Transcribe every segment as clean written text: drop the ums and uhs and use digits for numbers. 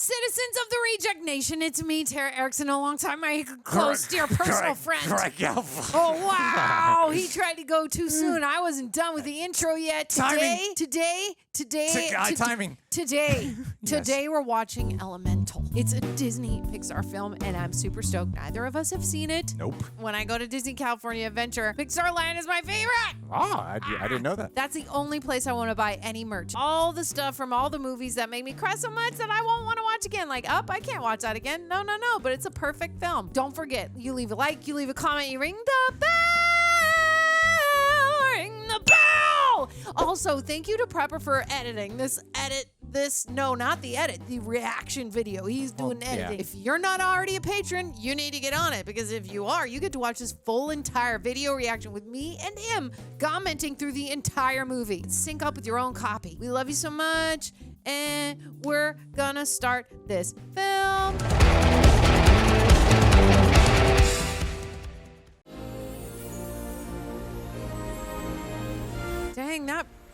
Citizens of the Reject Nation, it's me, Tara Erickson, alongside my close, dear personal friend. Greg Tara. Oh, wow. He tried to go too soon. I wasn't done with the intro yet. Timing. Today, Timing. Today we're watching Elemental. It's a Disney Pixar film, and I'm super stoked. Neither of us have seen it. Nope. When I go to Disney California Adventure, Pixar Land is my favorite. Oh, I didn't know that. That's the only place I want to buy any merch. All the stuff from all the movies that make me cry so much that I won't want to watch again. Like, I can't watch that again. No, but it's a perfect film. Don't forget, you leave a like, you leave a comment, you ring the bell. Ring the bell. Also, thank you to Prepper for editing the reaction video. He's doing editing. Yeah. If you're not already a patron, you need to get on it, because if you are, you get to watch this full entire video reaction with me and him commenting through the entire movie. Sync up with your own copy. We love you so much, and we're gonna start this film. Dang,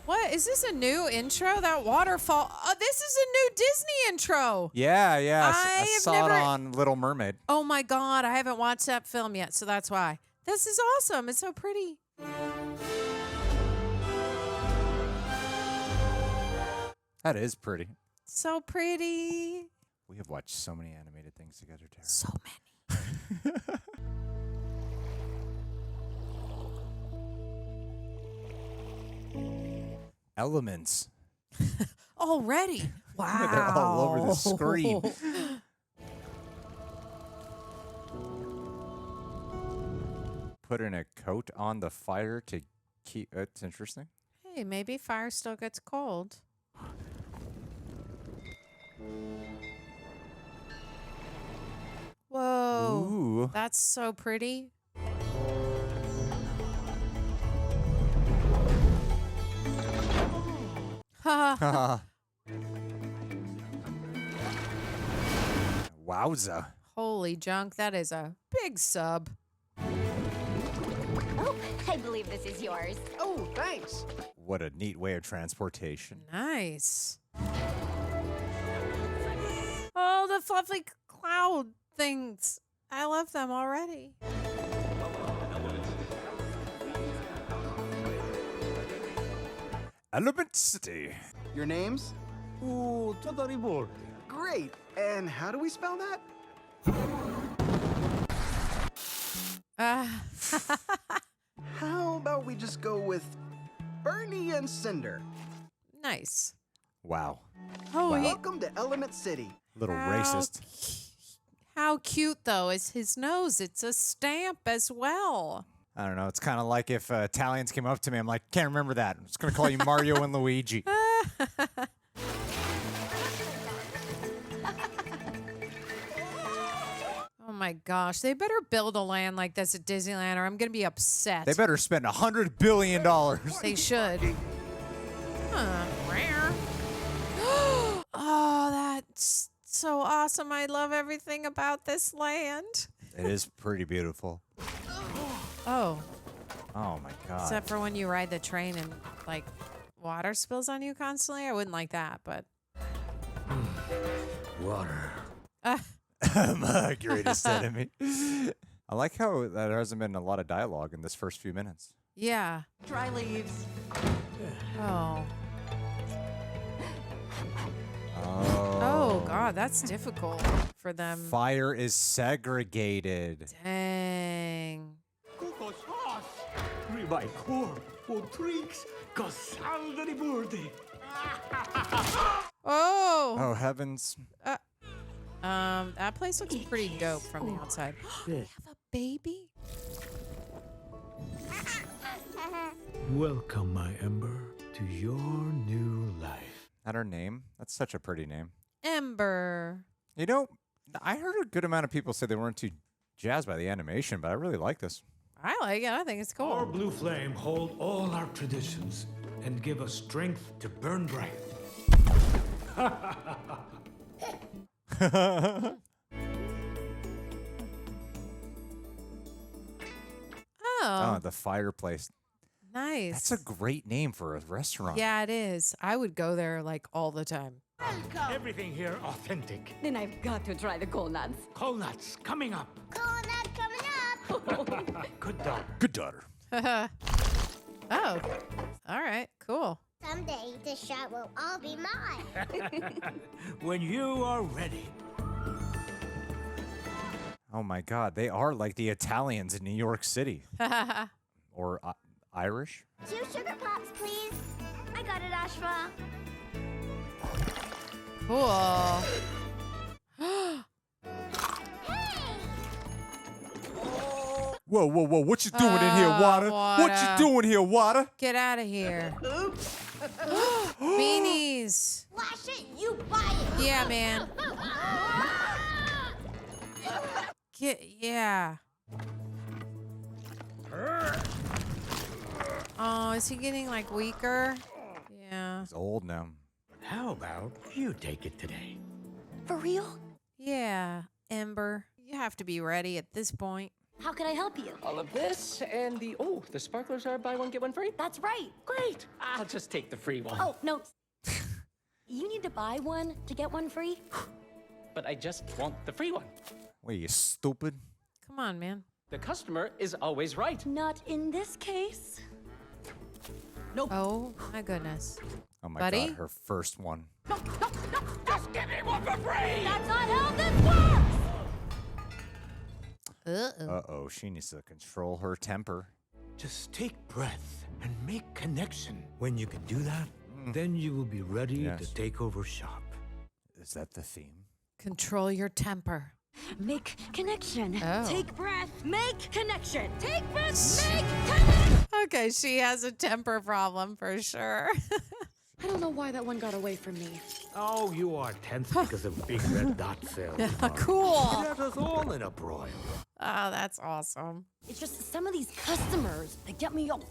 what? Is this a new intro? That waterfall. Oh, this is a new Disney intro. Yeah. I saw it on Little Mermaid. Oh my God, I haven't watched that film yet, so that's why. This is awesome. It's so pretty. That is pretty. So pretty. We have watched so many animated things together, Tara. So many. Elements. Already. Wow. They're all over the screen. Putting a coat on the fire to keep... It's interesting. Hey, maybe fire still gets cold. Whoa. Ooh. That's so pretty. Wowza. Holy junk, that is a big sub. Oh, I believe this is yours. Oh, thanks. What a neat way of transportation. Nice. Oh, the fluffy cloud things. I love them already. Element City. Your names? Great. And how do we spell that? How about we just go with Bernie and Cinder? Nice. Wow. Oh, Wow. Welcome to Element City. Little racist. How cute, though, is his nose? It's a stamp as well. I don't know. It's kind of like if Italians came up to me. I'm like, can't remember that. I'm just going to call you Mario and Luigi. Oh, my gosh. They better build a land like this at Disneyland, or I'm going to be upset. They better spend $100 billion. They should. Huh. Rare. Oh, that's so awesome. I love everything about this land. It is pretty beautiful. Oh. Oh, my God. Except for when you ride the train and, like, water spills on you constantly. I wouldn't like that, but... Water. My greatest enemy. I like how there hasn't been a lot of dialogue in this first few minutes. Yeah. Dry leaves. Oh. Oh. God, that's difficult for them. Fire is segregated. Dang. Coco sauce. Ribeye corp. O tricks. Casal de burde. Oh. Oh, heavens. That place looks pretty dope from the outside. They have a baby? Welcome, my Ember, to your new life. Not her name. That's such a pretty name. Ember. You know, I heard a good amount of people say they weren't too jazzed by the animation, but I really like this. I like it. I think it's Our cool. blue flame hold all our traditions and give us strength to burn bright. Oh, The fireplace. nice. That's a great name for a restaurant. Yeah, it is. I would go there like all the time. Everything here authentic. Then I've got to try the cold nuts. Cold nuts coming up. Cold nut coming up. Good daughter. Good daughter. Oh. All right. Cool. Someday, this shot will all be mine. When you are ready. Oh my God, they are like the Italians in New York City. Or Irish. 2 sugar pops, please. I got it, Ashra. Cool. Whoa, whoa, whoa! What you doing in here, Water? What Water. you doing here, Water? Get out of here. Beanies. Flash it, you buy it. Yeah, man. Yeah. Oh, is he getting like weaker? Yeah. He's old now. How about you take it today? For real? Yeah, Ember. You have to be ready at this point. How can I help you? All of this and the sparklers are buy one get one free. That's right. Great. I'll just take the free one. Oh, no. You need to buy one to get one free? But I just want the free one. Wait, you stupid? Come on, man. The customer is always right. Not in this case. Oh, my goodness. Oh my Buddy? God, her first one. Just give me one for free! That's not how this works! Uh-oh. Uh-oh, she needs to control her temper. Just take breath and make connection. When you can do that, then you will be ready Yes. to take over shop. Is that the theme? Control your temper. Make connection. Oh. Take breath. Make connection. Take breath. Make connection. Okay, she has a temper problem for sure. I don't know why that one got away from me. Oh, you are tense because of big red dot cells. Cool. You have us all in a broil. Oh, that's awesome. It's just some of these customers, they get me all...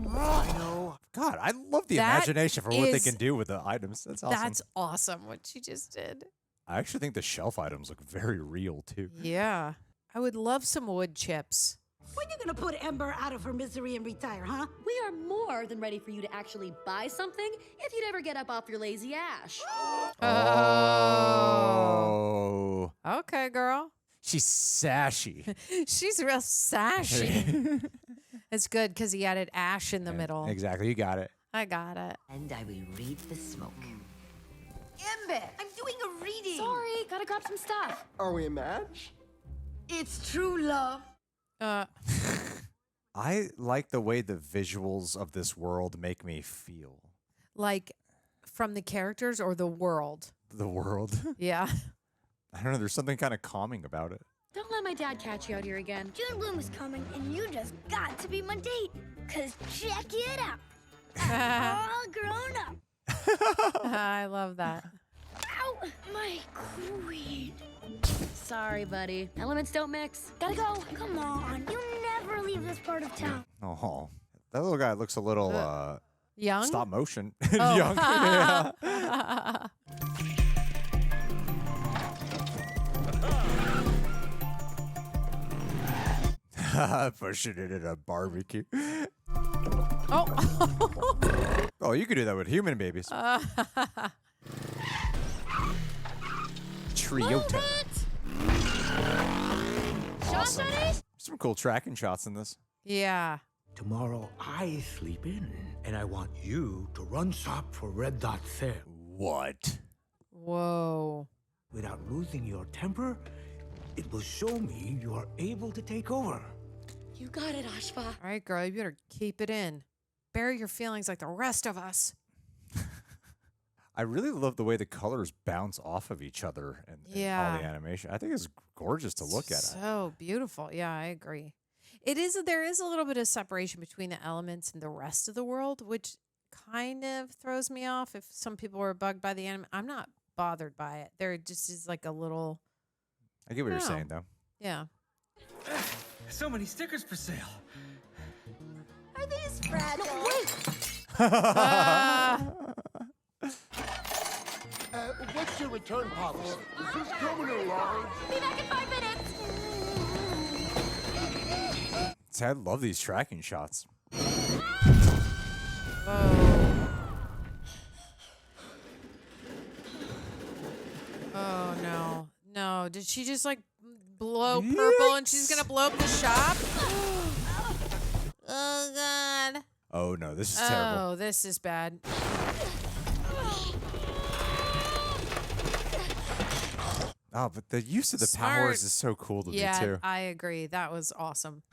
I know. God, I love the That imagination for what they is- can do with the items. That's awesome. That's awesome what she just did. I actually think the shelf items look very real too. Yeah. I would love some wood chips. When you gonna put Ember out of her misery and retire, huh? We are more than ready for you to actually buy something if you'd ever get up off your lazy ash. Oh. Okay, girl. She's sashy. She's real sashy. It's good because he added ash in the middle. Exactly, you got it. I got it. And I will read the smoke. Ember, I'm doing a reading. Sorry, gotta grab some stuff. Are we a match? It's true love. I like the way the visuals of this world make me feel. Like from the characters or the world? The world. Yeah. I don't know, there's something kind of calming about it. Don't let my dad catch you out here again. June Bloom is coming, and you just got to be my date. Cause check it out. I'm all grown up. I love that. Ow, my queen. Sorry, buddy. Elements don't mix. Gotta go. Come on, you never leave this part of town. Oh, that little guy looks a little Young? stop motion. Oh. Young. Yeah. Pushing it in a barbecue. Oh. Oh, you could do that with human babies. Triota. Awesome. Some cool tracking shots in this. Yeah. Tomorrow I sleep in, and I want you to run shop for red dot cell. What? Whoa. Without losing your temper, it will show me you are able to take over. You got it, Ashfa. All right, girl, you better keep it in. Bury your feelings like the rest of us. I really love the way the colors bounce off of each other and all Yeah. the animation. I think it's gorgeous to look at it. So beautiful. Yeah, I agree. There is a little bit of separation between the elements and the rest of the world, which kind of throws me off. If some people were bugged by the anime, I'm not bothered by it. There just is like a little, I get what you're Oh. saying, though. yeah. So many stickers for sale. Are these fragile? No, wait! What's your return policy? Is this coming in large? Be back in 5 minutes! See, I love these tracking shots. Oh, no. No. Did she just, like, blow purple and she's going to blow up the shop? Oh, God. Oh, no. This is terrible. Oh, this is bad. Oh, but the use of the powers is so cool to me, too. Yeah, I agree. That was awesome.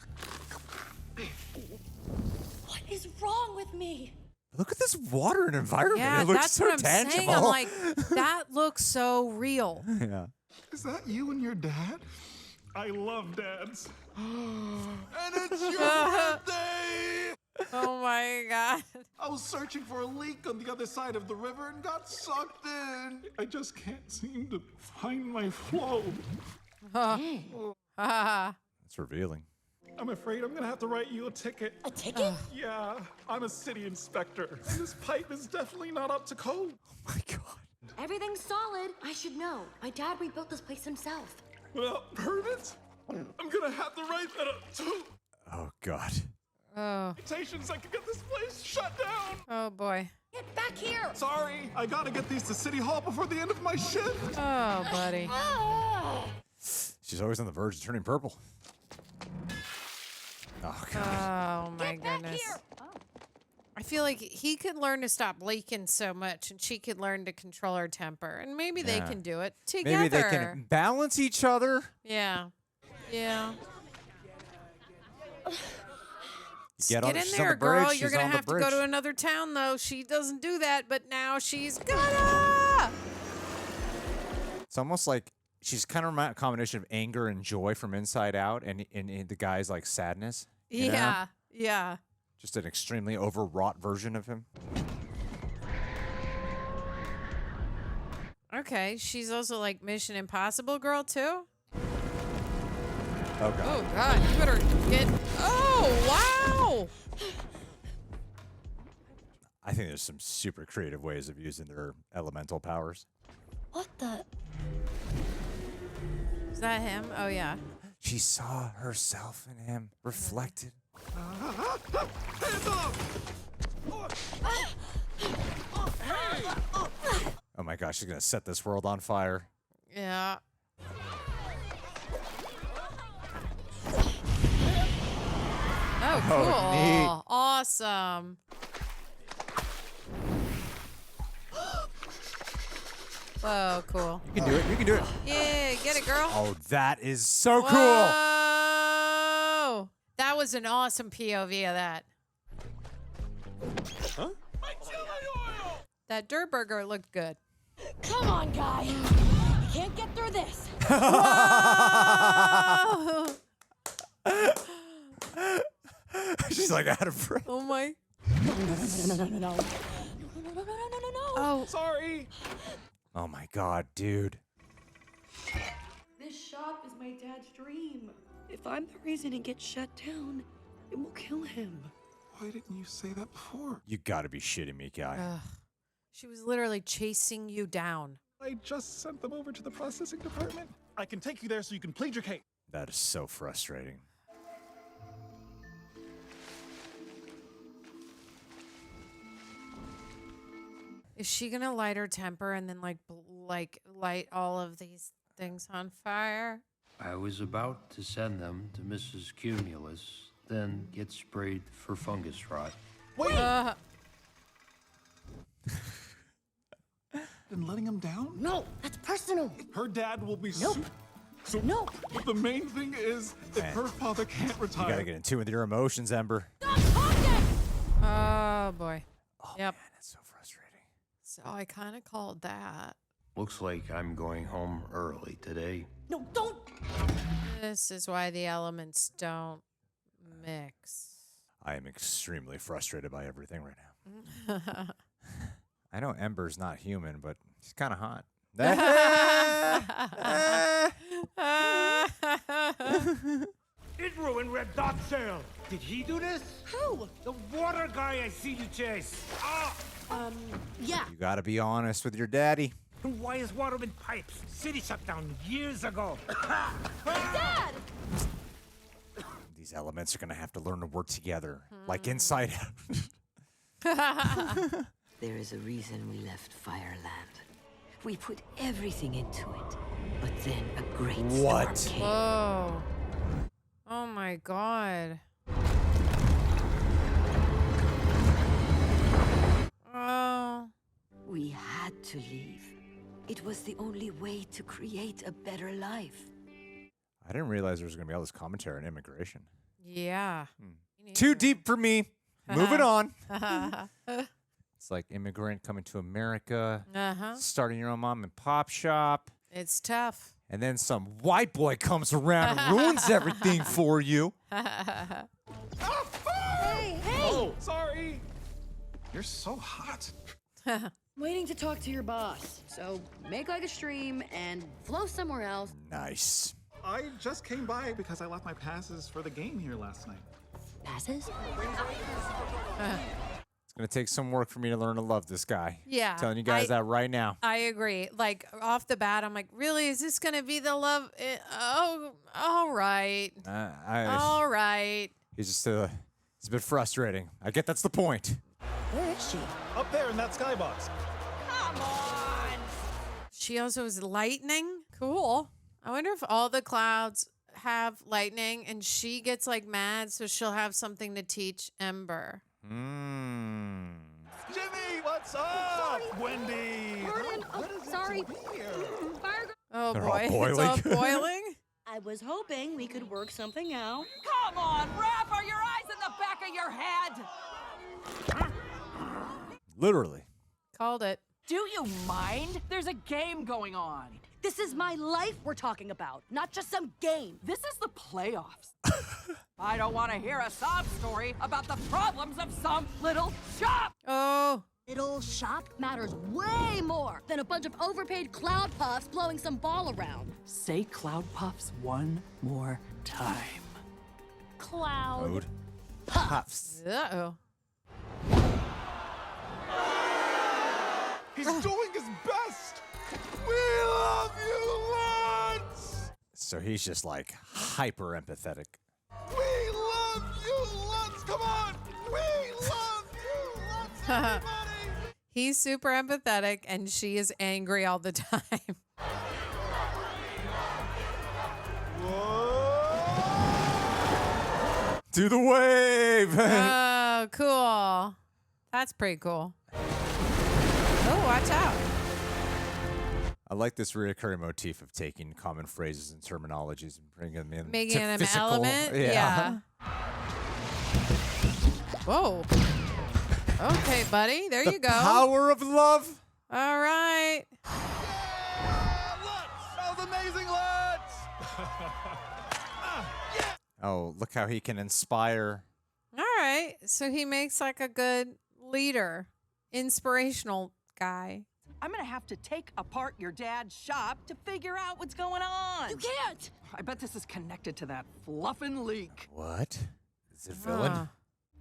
What is wrong with me? Look at this water and environment. Yeah, it looks that's so what I'm tangible. saying. I'm like, that looks so real. Yeah. Is that you and your dad? I love dads. And it's your birthday! Oh my God. I was searching for a leak on the other side of the river and got sucked in. I just can't seem to find my flow. It's revealing. I'm afraid I'm gonna have to write you a ticket. A ticket? Yeah, I'm a city inspector. And this pipe is definitely not up to code. Oh my God. Everything's solid. I should know. My dad rebuilt this place himself. Well, permits? I'm gonna have to write that up too. Oh, God. Oh. Citations, I can get this place shut down. Oh, boy. Get back here! Sorry, I gotta get these to City Hall before the end of my shift. Oh, buddy. She's always on the verge of turning purple. Oh, God. Oh, my goodness. I feel like he could learn to stop leaking so much and she could learn to control her temper. And maybe they can do it together. Maybe they can balance each other. Yeah. Yeah. Get in she's there, on the bridge. girl. She's You're going on to the have to bridge. go to another town, though. She doesn't do that, but now she's gonna. It's almost like she's kind of a combination of anger and joy from inside out, and the guy's like sadness. You know? Yeah. Yeah. Just an extremely overwrought version of him. Okay. She's also like Mission Impossible girl, too. Oh, God. Oh, God. You better get. Oh, wow. I think there's some super creative ways of using their elemental powers. What the? Is that him? Oh, yeah. She saw herself in him, reflected. Oh my gosh, she's gonna set this world on fire. Yeah. Oh, cool. neat. Awesome. Whoa, cool. You can do it. You can do it. Yeah, get it, girl. Oh, that is so cool. Whoa. That was an awesome POV of that. Huh? That dirt burger looked good. Come on, guy. You can't get through this. Whoa. She's like out of breath. Oh my. No. Oh. Sorry. Oh my God, dude. This shop is my dad's dream. If I'm the reason it gets shut down, it will kill him. Why didn't you say that before? You gotta be shitting me, guy. Ugh. She was literally chasing you down. I just sent them over to the processing department. I can take you there so you can plead your case. That is so frustrating. Is she gonna light her temper and then like light all of these things on fire? I was about to send them to Mrs. Cumulus, then get sprayed for fungus rot. Wait! Been letting him down? No, that's personal. Her dad will be Nope. So Nope. the main thing is that Man. her father can't retire. You gotta get in tune with your emotions, Ember. Oh boy. Oh, Yep. man, it's so frustrating. So I kind of called that. Looks like I'm going home early today. No, don't. This is why the elements don't mix. I am extremely frustrated by everything right now. I know Ember's not human, but she's kind of hot. It ruined Red Dot's sail. Did he do this? Who? The water guy I see you chase. Ah! Yeah. You gotta be honest with your daddy. Why is water in pipes? City shut down years ago. Dad! These elements are gonna have to learn to work together, like inside out. There is a reason we left Fireland. We put everything into it, but then a great What? storm came. Whoa. Oh my God. Oh. We had to leave. It was the only way to create a better life. I didn't realize there was going to be all this commentary on immigration. Yeah. Too deep for me. Moving on. It's like immigrant coming to America, starting your own mom and pop shop. It's tough. And then some white boy comes around and ruins everything for you. Hey, hey! Oh, sorry. You're so hot. Waiting to talk to your boss. So make like a stream and flow somewhere else. Nice. I just came by because I left my passes for the game here last night. Passes? It's going to take some work for me to learn to love this guy. Yeah. Telling you guys that right now. I agree. Like off the bat, I'm like, really? Is this gonna be the love? Oh, all right. All right. He's just it's a bit frustrating. I get that's the point. Where is she? Up there in that skybox. Come on! She also is lightning. Cool. I wonder if all the clouds have lightning and she gets like mad, so she'll have something to teach Ember. Jimmy, what's up? Wendy. Pardon? Oh, sorry. Fire girl. Oh They're all boy, it's boiling. all boiling. I was hoping we could work something out. Come on, Raph, are your eyes in the back of your head? Literally. Called it. Do you mind? There's a game going on. This is my life we're talking about, not just some game. This is the playoffs. I don't want to hear a sob story about the problems of some little shop. Oh. Little shop matters way more than a bunch of overpaid cloud puffs blowing some ball around. Say Cloud Puffs one more time. Cloud Mode. Puffs. Uh-oh. He's doing his best. We love you lots. So he's just like hyper empathetic. We love you lots. Come on. We love you lots, everybody. He's super empathetic and she is angry all the time. Do the wave. Oh, cool. That's pretty cool. Oh, watch out. I like this reoccurring motif of taking common phrases and terminologies and bringing them in. Making to it an physical. element? Yeah. Whoa. Okay, buddy. There you go. Power of love. All right. That was amazing, lads. Oh, look how he can inspire. All right. So he makes like a good leader, inspirational guy. I'm gonna have to take apart your dad's shop to figure out what's going on. You can't! I bet this is connected to that fluffin' leak. What? Is it villain?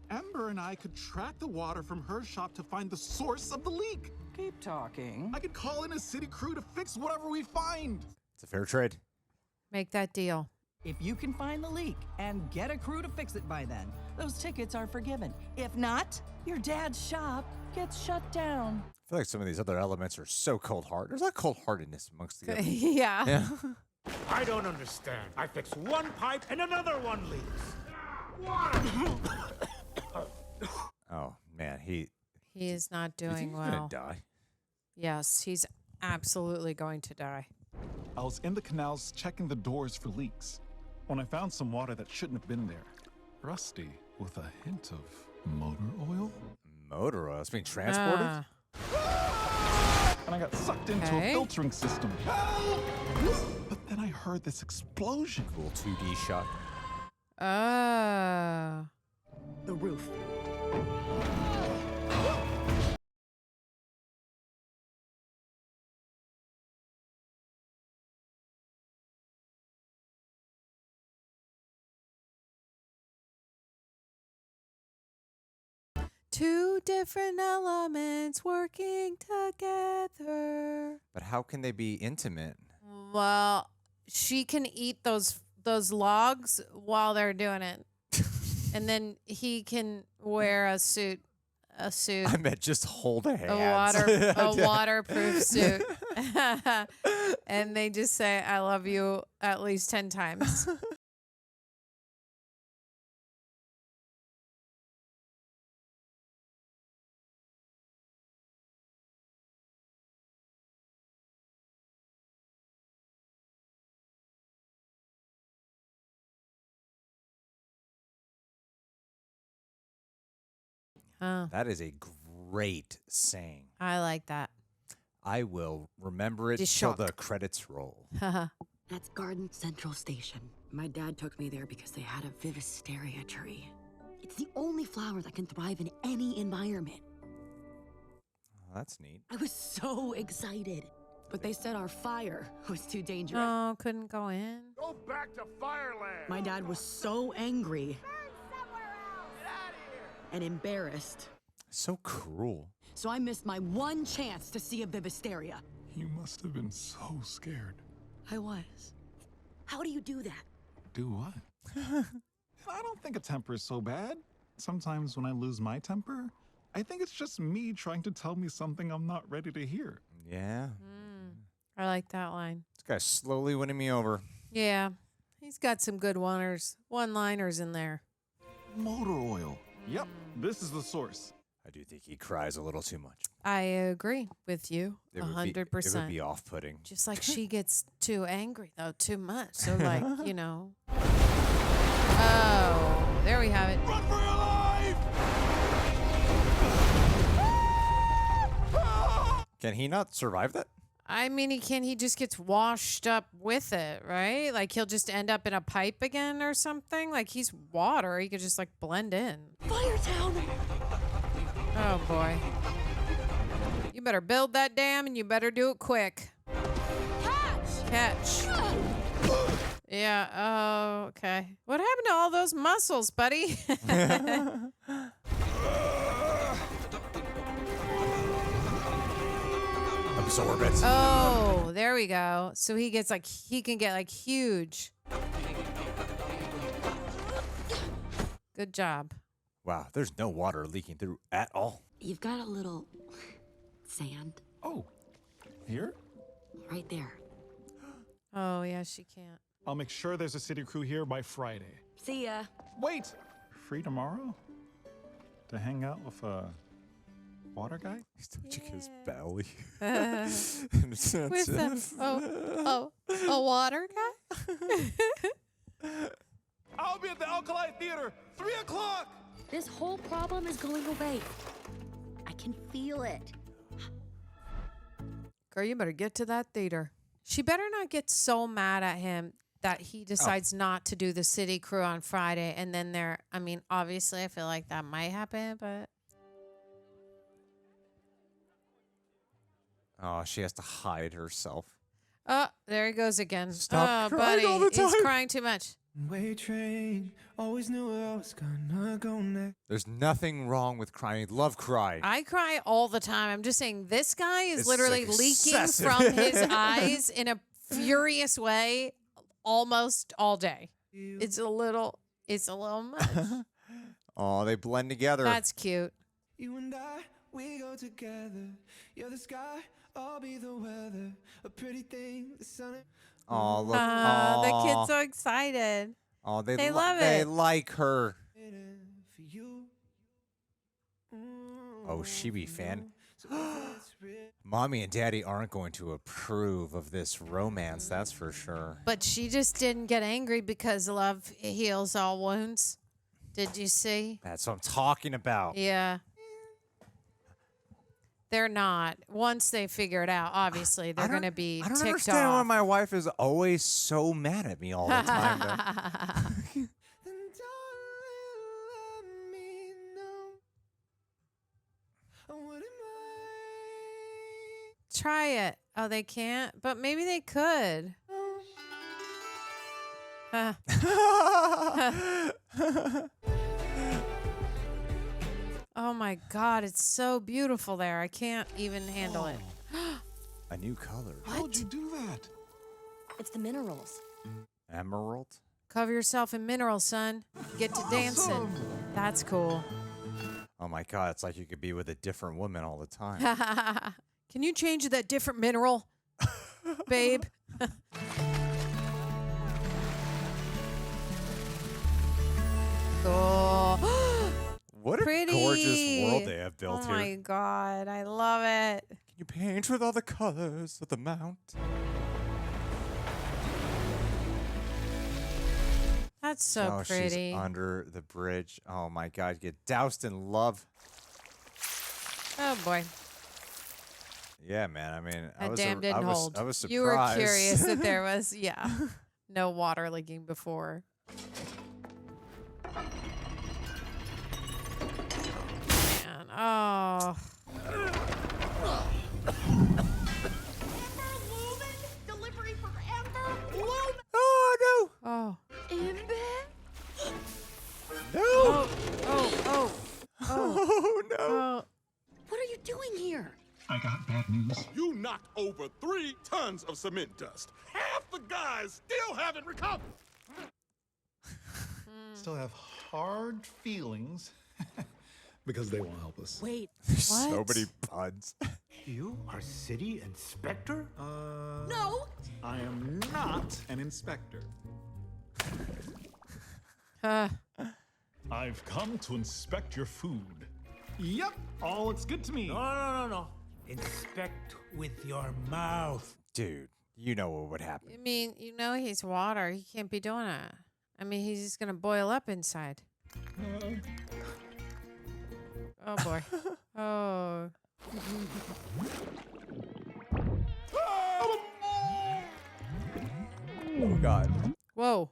Ember and I could track the water from her shop to find the source of the leak. Keep talking. I could call in a city crew to fix whatever we find. It's a fair trade. Make that deal. If you can find the leak and get a crew to fix it by then, those tickets are forgiven. If not, your dad's shop gets shut down. I feel like some of these other elements are so cold-hearted. There's a lot of cold-heartedness amongst the others. Yeah. I don't understand. I fix one pipe and another one leaks. Oh, man. He is not you think doing he's well. gonna die? Yes, he's absolutely going to die. I was in the canals checking the doors for leaks when I found some water that shouldn't have been there. Rusty with a hint of motor oil. Motor oil? It's being transported? And I got sucked into a filtering system. But then I heard this explosion. Cool 2D shot. The roof. Two different elements working together. But how can they be intimate? Well, she can eat those logs while they're doing it. And then he can wear a suit. I meant just hold hands. A waterproof suit. And they just say, I love you at least 10 times. That is a great saying. I like that. I will remember it Just till shock. the credits roll. That's Garden Central Station. My dad took me there because they had a vivisteria tree. It's the only flower that can thrive in any environment. Oh, that's neat. I was so excited. But they said our fire was too dangerous. Oh, couldn't go in. Go back to Fireland. My dad was so angry and embarrassed. So cruel. So I missed my one chance to see a vivisteria. You must have been so scared. I was. How do you do that? Do what? I don't think a temper is so bad. Sometimes when I lose my temper, I think it's just me trying to tell me something I'm not ready to hear. Yeah. I like that line. This guy's slowly winning me over. Yeah. He's got some good one-liners in there. Motor oil. Yep, this is the source. I do think he cries a little too much. I agree with you 100%. It would be off-putting. Just like she gets too angry, though, too much. So, like, you know. Oh, there we have it. Run for your life! Can he not survive that? I mean, he just gets washed up with it, right? Like, he'll just end up in a pipe again or something. Like, he's water. He could just, like, blend in. Firetown! Oh, boy. You better build that dam, and you better do it quick. Catch. Yeah, oh, okay. What happened to all those muscles, buddy? Absorb it. Oh, there we go. So he gets like, he can get like huge. Good job. Wow, there's no water leaking through at all. You've got a little sand. Oh, here? Right there. Oh, yeah, she can't. I'll make sure there's a city crew here by Friday. See ya. Wait! Free tomorrow? To hang out with a water guy? He's touching his belly. With a water guy? I'll be at the Alkali Theater, 3 o'clock! This whole problem is going away. I can feel it. Girl, you better get to that theater. She better not get so mad at him that he decides not to do the city crew on Friday. And then I mean, obviously, I feel like that might happen, but. Oh, she has to hide herself. Oh, there he goes again. Stop oh, crying buddy, all the he's time. crying too much. Wait, train. Always knew where I was gonna go next. There's nothing wrong with crying. Love cry. I cry all the time. I'm just saying this guy is It's literally like leaking excessive. from his eyes in a furious way almost all day. It's a little much. Oh, they blend together. That's cute. You and I, we go together. You're the sky, I'll be the weather. A pretty thing, the sun. Oh, look. The kid's so excited. Oh, they love They it. like her. For you. Oh, she be fan. Mommy and Daddy aren't going to approve of this romance, that's for sure. But she just didn't get angry because love heals all wounds. Did you see? That's what I'm talking about. Yeah. They're not. Once they figure it out, obviously, they're going to be I don't ticked understand why off. my wife is always so mad at me all the time. though. Try it. Oh, they can't? But maybe they could. Huh. Oh my God, it's so beautiful there. I can't even handle it. A new color. How'd you do that? It's the minerals. Emerald? Cover yourself in minerals, son. Get to dancing. That's cool. Oh my God, it's like you could be with a different woman all the time. Can you change that different mineral? babe. Cool. What a Pretty. gorgeous world they have built Oh here. my god, I love it. Can you paint with all the colors of the mount? That's so pretty. She's under the bridge. Oh my god, get doused in love. Oh boy. Yeah, man. I mean, That dam didn't hold. I was surprised. You were curious that there was, no water leaking before. Man, oh. Delivery for Amber. Lauv. Oh no! Oh. Amber. No! Oh no! What are you doing here? I got bad news. You knocked over 3 tons of cement dust. Half the guys still haven't recovered. Still have hard feelings because they won't help us. Wait, So many puns. You are city inspector? no! I am not an inspector. I've come to inspect your food. Yep, all looks good to me. No. Inspect with your mouth. Dude, you know what would happen. I mean, he's water. He can't be doing that. I mean, he's just going to boil up inside. Oh, boy. Oh. Oh god. Whoa.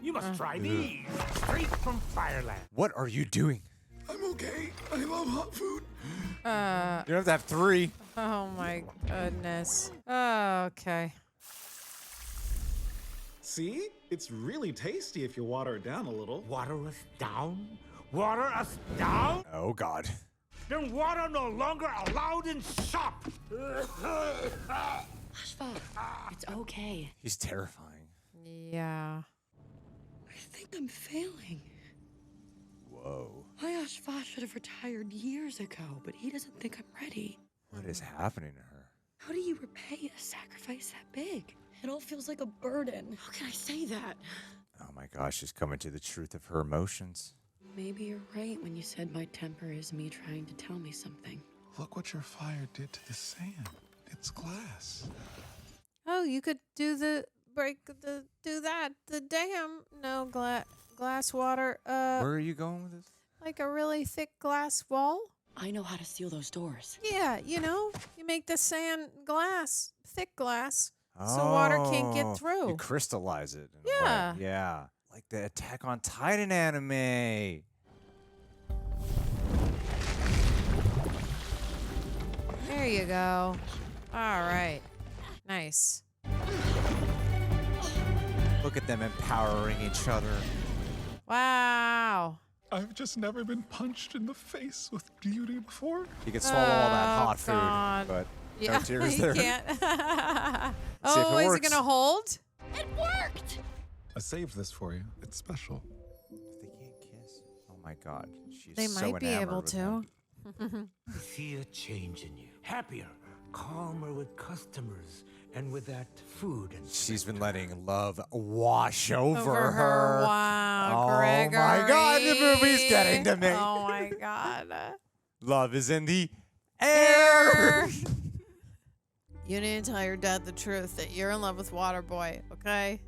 You must try these. Straight from Fireland. What are you doing? I'm okay. I love hot food. You don't have to have 3. Oh, my goodness. Okay. See? It's really tasty if you water it down a little. Water us down? Water us down? Oh god. Then water no longer allowed in shop. Ashfa, it's okay. He's terrifying. Yeah. I think I'm failing. Whoa. My Ashfa should have retired years ago, but he doesn't think I'm ready. What is happening to her? How do you repay a sacrifice that big? It all feels like a burden. How can I say that? Oh my gosh, she's coming to the truth of her emotions. Maybe you're right when you said my temper is me trying to tell me something. Look what your fire did to the sand. It's glass. Oh, you could do the dam. No, glass water. Where are you going with this? Like a really thick glass wall? I know how to seal those doors. Yeah, you make the sand glass, thick glass, so water can't get through. You crystallize it. In a Yeah. way. Yeah. Like the Attack on Titan anime. There you go. All right. Nice. Look at them empowering each other. Wow. I've just never been punched in the face with beauty before. You can swallow all that hot God. food, but Yeah, no tears you there. can't. See if Oh, it is it works. going to hold? It worked. I saved this for you. It's special. They can't kiss. Oh my god. She's They so might be enamored able with to. him. I see a change in you. Happier, calmer with customers, and with that food and She's been letting love wash over her. her. Wow, Oh Gregory. my god, the movie's getting to me. Oh my god. Love is in the air. You need to tell your dad the truth that you're in love with Waterboy, okay?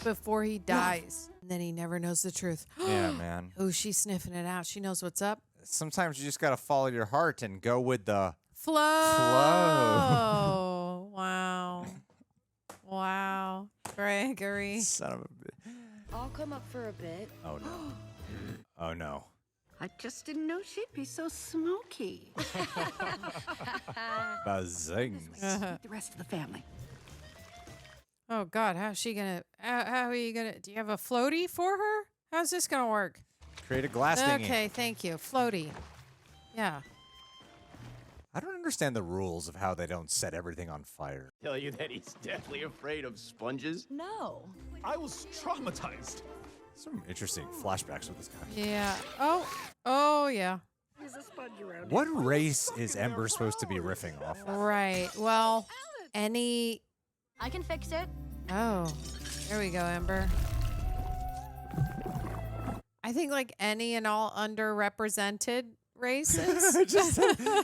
Before he dies. And then he never knows the truth. Yeah, man. Oh, she's sniffing it out. She knows what's up. Sometimes you just gotta follow your heart and go with the Flow. Wow. Wow. Gregory. son of a bitch. I'll come up for a bit. Oh no. Oh no. I just didn't know she'd be so smoky. Bazings. Meet the rest of the family. Oh God, how's she gonna? How are you gonna? Do you have a floaty for her? How's this gonna work? Create a glass thingy. Okay, thank you. Floaty. Yeah. I don't understand the rules of how they don't set everything on fire. Tell you that he's deathly afraid of sponges? No. I was traumatized. Some interesting flashbacks with this guy. Yeah. Oh. Oh yeah. There's a sponge around What race is Ember supposed to be riffing off of? Right. Well, any. I can fix it. Oh, there we go, Ember. I think like any and all underrepresented races. Just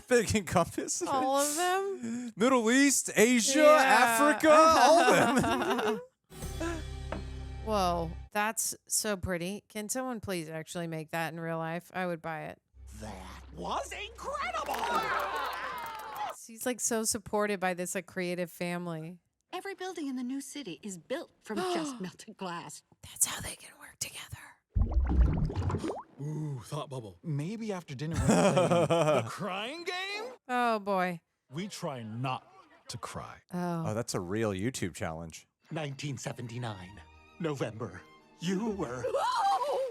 big encompass. All of them. Middle East, Asia, Africa, all of them. Whoa, that's so pretty. Can someone please actually make that in real life? I would buy it. That was incredible! She's like so supported by this like creative family. Every building in the new city is built from just melted glass. That's how they can work together. Ooh, thought bubble. Maybe after dinner we play the crying game? Oh boy. We try not to cry. Oh, that's a real YouTube challenge. 1979, November. You were.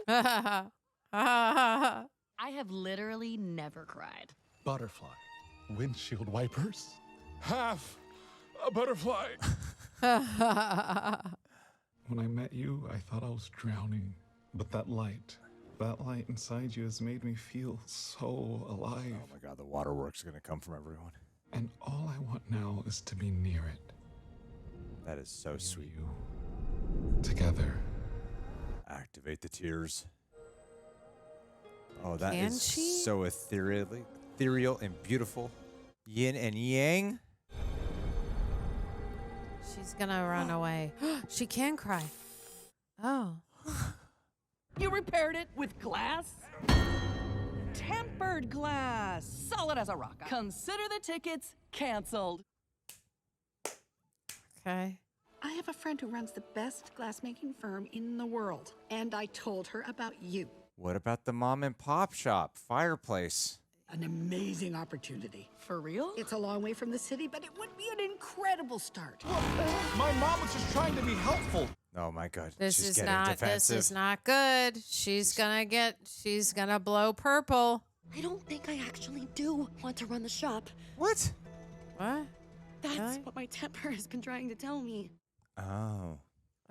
I have literally never cried. Butterfly. Windshield wipers. Half a butterfly. When I met you, I thought I was drowning. But that light inside you has made me feel so alive. Oh my God, the waterworks are gonna come from everyone. And all I want now is to be near it. That is so sweet. Together. Activate the tears. Oh, that Can is she? so ethereal and beautiful. Yin and yang. She's gonna run away. She can cry. Oh. You repaired it with glass? Tempered glass. Solid as a rock. Consider the tickets canceled. Okay. I have a friend who runs the best glassmaking firm in the world, and I told her about you. What about the mom and pop shop fireplace? An amazing opportunity. For real? It's a long way from the city, but it would be an incredible start. My mom was just trying to be helpful. Oh my God. This She's is getting not defensive. this is not good. She's gonna blow purple. I don't think I actually do want to run the shop. What? What? That's Really? what my temper has been trying to tell me. Oh.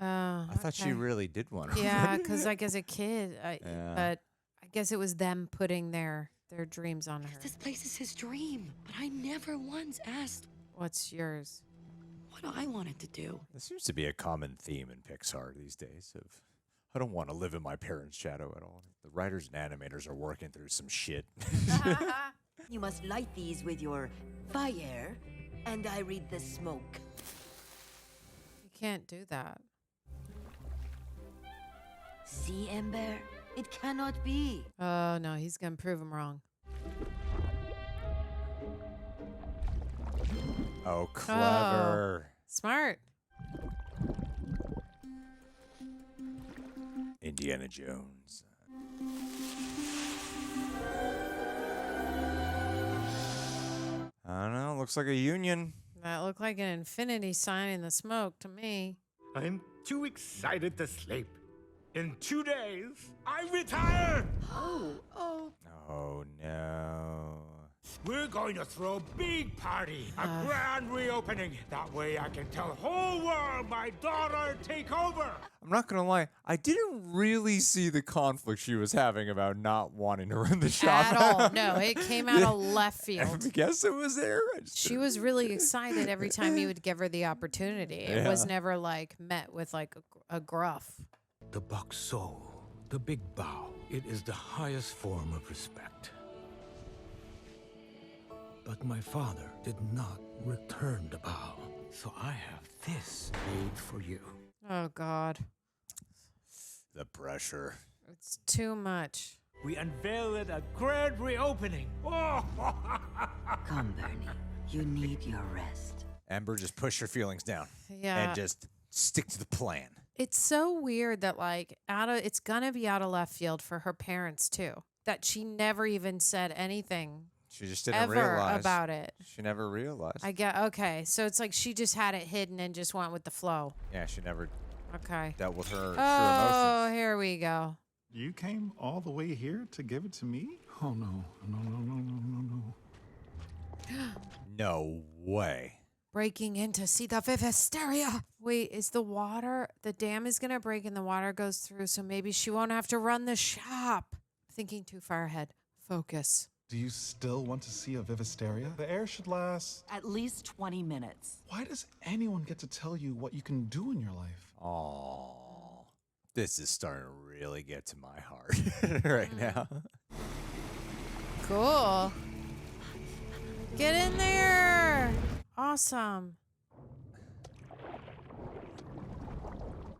Oh. I thought she really did want to. Yeah, because like as a kid, Yeah. but I guess it was them putting their dreams on her. This place is his dream, but I never once asked What's yours? what I wanted to do. There seems to be a common theme in Pixar these days of I don't want to live in my parents' shadow at all. The writers and animators are working through some shit. You must light these with your fire, and I read the smoke. You can't do that. See, Ember? It cannot be. Oh no, he's gonna prove him wrong. Oh, clever. Smart. Indiana Jones. I don't know. Looks like a union. That looked like an infinity sign in the smoke to me. I'm too excited to sleep. In 2 days, I retire! Oh no. We're going to throw a big party, a grand reopening. That way I can tell the whole world my daughter take over. I'm not gonna lie. I didn't really see the conflict she was having about not wanting to run the shop. At all. No, it came out of left field. I guess it was there. She was really excited every time you would give her the opportunity. It was never like met with like a gruff. The buck soul, the big bow, it is the highest form of respect. But my father did not return the bow, so I have this made for you. Oh God. The pressure. It's too much. We unveil it at grand reopening. Oh! Come, Bernie. You need your rest. Ember, just push your feelings down. Yeah. And just stick to the plan. It's so weird that like it's gonna be out of left field for her parents too. That she never even said anything. She just didn't ever realize about it. She never realized. I get okay, so it's like she just had it hidden and just went with the flow. Yeah, she never Okay. dealt with her true Oh, emotions. here we go. You came all the way here to give it to me? Oh no, no. No way. Breaking in to see the Vivisteria. Wait, is the dam is gonna break and the water goes through, so maybe she won't have to run the shop. Thinking too far ahead. Focus. Do you still want to see a Vivisteria? The air should last At least 20 minutes. Why does anyone get to tell you what you can do in your life? Oh, this is starting to really get to my heart right now. Cool. Get in there. Awesome.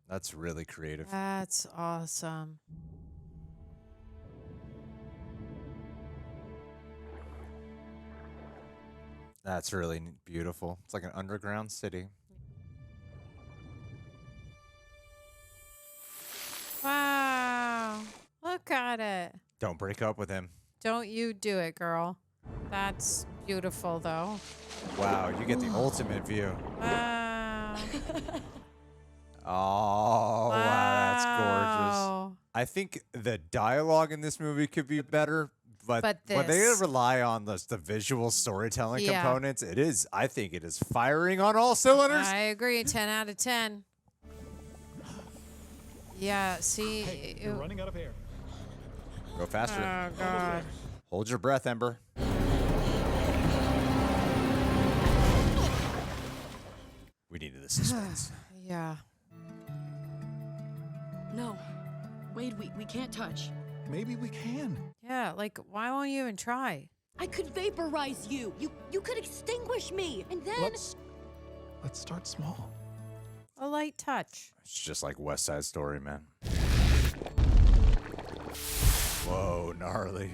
That's really creative. That's awesome. That's really beautiful. It's like an underground city. Wow. Look at it. Don't break up with him. Don't you do it, girl. That's beautiful, though. Wow, you get the ultimate view. Wow. Oh, wow, that's gorgeous. Wow. I think the dialogue in this movie could be better, but when they this- rely on the visual storytelling Yeah. components, I think it is firing on all cylinders. I agree. 10 out of 10. Yeah, see. Hey, you're running out of air. Go faster. Oh, God. Hold your breath, Ember. We needed the suspense. Yeah. No. Wade, we can't touch. Maybe we can. Yeah, like, why won't you even try? I could vaporize you. You could extinguish me. And then. Let's start small. A light touch. It's just like West Side Story, man. Whoa, gnarly.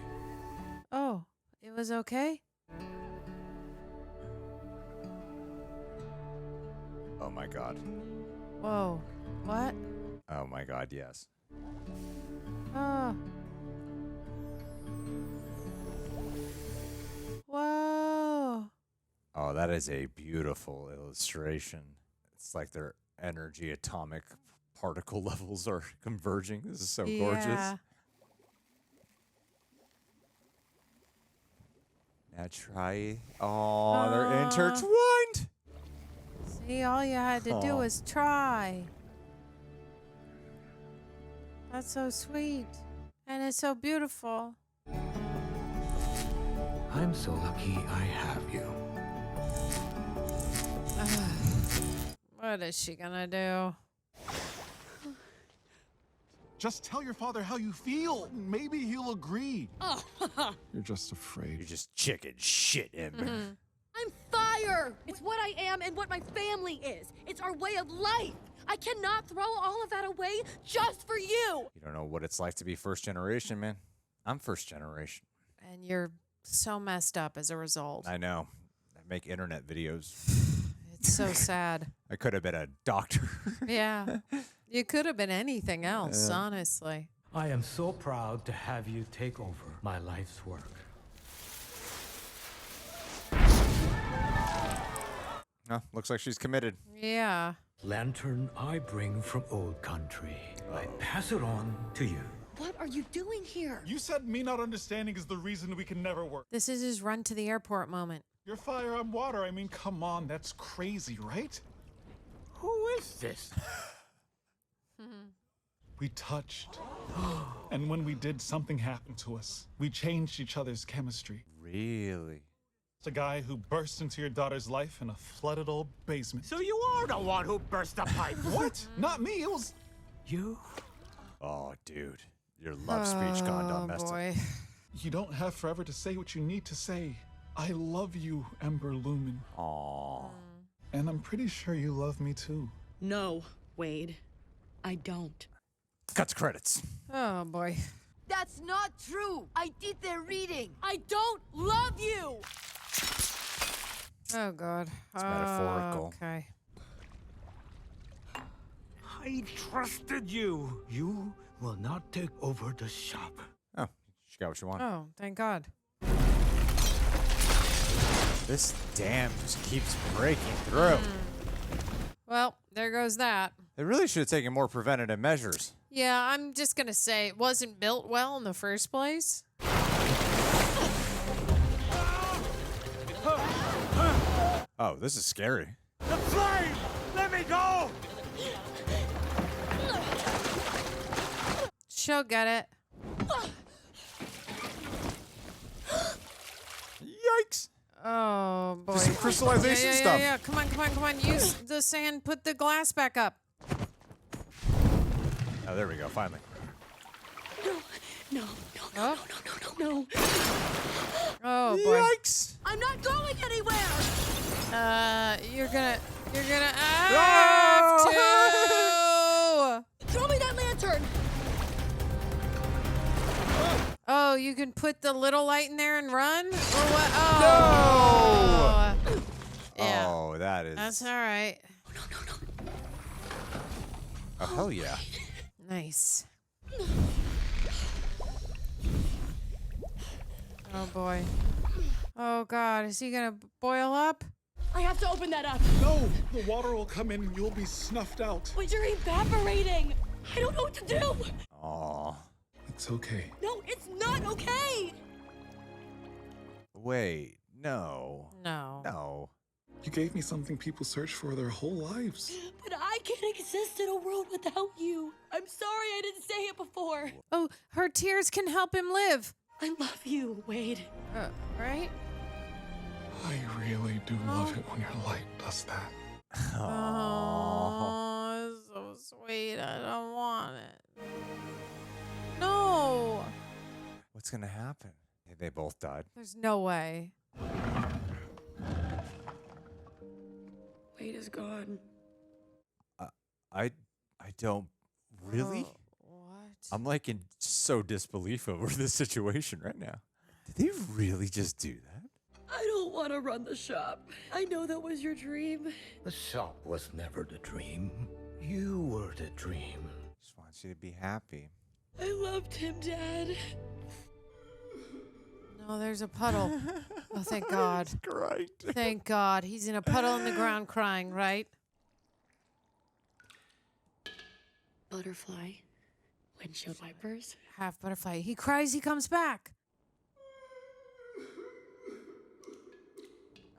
Oh, it was okay? Oh my God. Whoa. What? Oh my God, yes. Oh. Whoa. Oh, that is a beautiful illustration. It's like their energy atomic particle levels are converging. This is so gorgeous. Yeah. Now try. Oh, they're intertwined. See, all you had to do Aw. was try. That's so sweet. And it's so beautiful. I'm so lucky I have you. What is she gonna do? Just tell your father how you feel. Maybe he'll agree. Oh, You're just afraid. You're just chicken shit, Ember. I'm fire. It's what I am and what my family is. It's our way of life. I cannot throw all of that away just for you. You don't know what it's like to be first generation, man. I'm first generation. And you're so messed up as a result. I know. I make internet videos. It's so sad. I could have been a doctor. Yeah. You could have been anything else, Yeah. honestly. I am so proud to have you take over my life's work. Oh, looks like she's committed. Yeah. Lantern I bring from old country. I pass it on to you. What are you doing here? You said me not understanding is the reason we can never work. This is his run to the airport moment. You're fire, I'm water. I mean, come on, that's crazy, right? Who is this? We touched. And when we did, something happened to us. We changed each other's chemistry. Really? It's a guy who burst into your daughter's life in a flooded old basement. So you are the one who burst the pipe. What? Not me, it was... You? Oh, dude. Your love speech gone done messed up. Boy. You don't have forever to say what you need to say. I love you, Ember Lumen. Aw. And I'm pretty sure you love me too. No, Wade. I don't. Cut to credits. Oh, boy. That's not true. I did their reading. I don't love you. Oh, God. It's metaphorical. Okay. I trusted you. You will not take over the shop. Oh, she got what you want. Oh, thank God. This dam just keeps breaking through. Well, there goes that. They really should have taken more preventative measures. Yeah, I'm just going to say it wasn't built well in the first place. Oh, this is scary. The flame! Let me go! She'll get it. Yikes. Oh, boy. Just some crystallization stuff. Yeah. Come on. Use the sand. Put the glass back up. Oh, there we go. Finally. No. Oh, boy. Yikes. I'm not going anywhere. You're gonna have to. Throw me that lantern. Oh, you can put the little light in there and run? Or what? No! Yeah. Oh, that is... That's all right. Oh, hell yeah. Nice. Oh, boy. Oh, God. Is he going to boil up? I have to open that up. No, the water will come in and you'll be snuffed out. But you're evaporating. I don't know what to do. Aw. It's okay. No, it's not okay. Wait. No. No. You gave me something people search for their whole lives. But I can't exist in a world without you. I'm sorry I didn't say it before. Oh, her tears can help him live. I love you, Wade. Right? I really do love it when your light does that. Oh, it's so sweet. I don't want it. No. What's going to happen? They both died. There's no way. Wade is gone. I don't... Really? What? I'm like in so disbelief over this situation right now. Did they really just do that? I don't want to run the shop. I know that was your dream. The shop was never the dream. You were the dream. Just wants you to be happy. I loved him, Dad. No, there's a puddle. Oh, thank God. Great. Thank God. He's in a puddle in the ground crying, right? Butterfly. Windshield wipers. Half butterfly. He cries, he comes back.